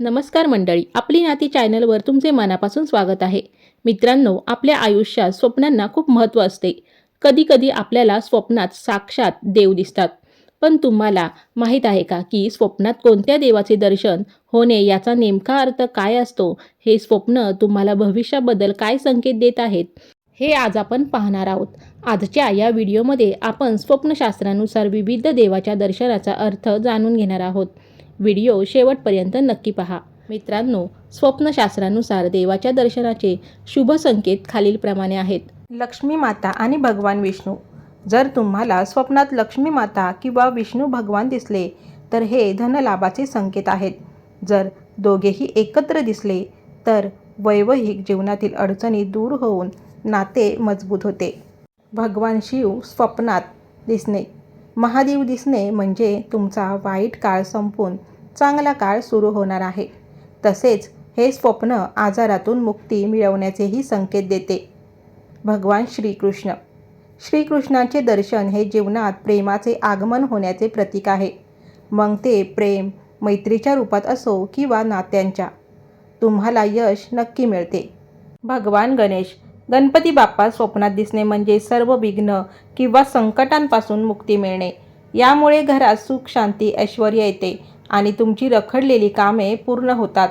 नमस्कार मंडळी, आपली नाती चॅनलवर तुमचे मनापासून स्वागत आहे. मित्रांनो, आपल्या आयुष्यात स्वप्नांना खूप महत्त्व असते. कधी-कधी आपल्याला स्वप्नात साक्षात देव दिसतात. पण तुम्हाला माहीत आहे का की स्वप्नात कोणत्या देवाचे दर्शन होणे याचा नेमका अर्थ काय असतो? हे स्वप्न तुम्हाला भविष्याबद्दल काय संकेत देत आहेत? हे आज आपण पाहणार आहोत. आजच्या या व्हिडिओमध्ये आपण स्वप्नशास्त्रानुसार विविध देवाच्या दर्शनाचा अर्थ जाणून घेणार आहोत. व्हिडिओ शेवटपर्यंत नक्की पहा. मित्रांनो, स्वप्नशास्त्रानुसार देवाच्या दर्शनाचे शुभ संकेत खालीलप्रमाणे आहेत. लक्ष्मी माता आणि भगवान विष्णू. जर तुम्हाला स्वप्नात लक्ष्मी माता किंवा विष्णू भगवान दिसले तर हे धनलाभाचे संकेत आहेत. जर दोघेही एकत्र दिसले तर वैवाहिक जीवनातील अडचणी दूर होऊन नाते मजबूत होते. भगवान शिव स्वप्नात दिसणे. महादेव दिसणे म्हणजे तुमचा वाईट काळ संपून चांगला काळ सुरू होणार आहे. तसेच हे स्वप्न आजारातून मुक्ती मिळवण्याचेही संकेत देते. भगवान श्रीकृष्ण. श्रीकृष्णाचे दर्शन हे जीवनात प्रेमाचे आगमन होण्याचे प्रतीक आहे. मग ते प्रेम, मैत्रीच्या रूपात असो किंवा नात्यांच्या, तुम्हाला यश नक्की मिळते. भगवान गणेश. गणपती बाप्पा स्वप्नात दिसणे म्हणजे सर्व विघ्न किंवा संकटांपासून मुक्ती मिळणे. यामुळे घरात सुख, शांती, ऐश्वर्य येते आणि तुमची रखडलेली कामे पूर्ण होतात.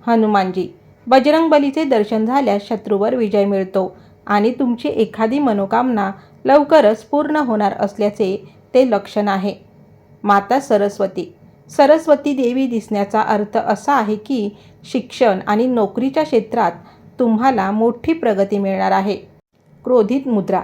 हनुमानजी. बजरंगबलीचे दर्शन झाल्यास शत्रूवर विजय मिळतो आणि तुमची एखादी मनोकामना लवकरच पूर्ण होणार असल्याचे ते लक्षण आहे. माता सरस्वती. सरस्वती देवी दिसण्याचा अर्थ असा आहे की शिक्षण आणि नोकरीच्या क्षेत्रात तुम्हाला मोठी प्रगती मिळणार आहे. क्रोधित मुद्रा.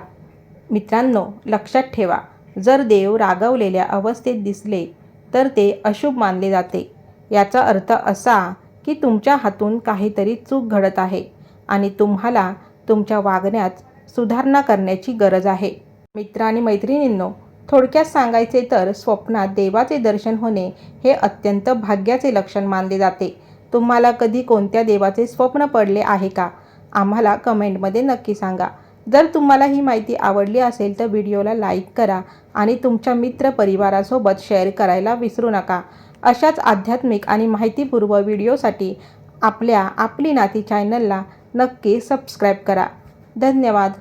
मित्रांनो, लक्षात ठेवा, जर देव रागावलेल्या अवस्थेत दिसले तर ते अशुभ मानले जाते. याचा अर्थ असा की तुमच्या हातून काहीतरी चूक घडत आहे आणि तुम्हाला तुमच्या वागण्यात सुधारणा करण्याची गरज आहे. मित्र आणि मैत्रिणींनो, थोडक्यात सांगायचे तर स्वप्नात देवाचे दर्शन होणे हे अत्यंत भाग्याचे लक्षण मानले जाते. तुम्हाला कधी कोणत्या देवाचे स्वप्न पडले आहे का? आम्हाला कमेंटमध्ये नक्की सांगा. जर तुम्हाला ही माहिती आवडली असेल तर व्हिडिओला लाईक करा आणि तुमच्या मित्रपरिवारासोबत शेअर करायला विसरू नका. अशाच आध्यात्मिक आणि माहितीपूर्ण व्हिडिओसाठी आपली नाती चॅनलला नक्की सबस्क्राईब करा. धन्यवाद.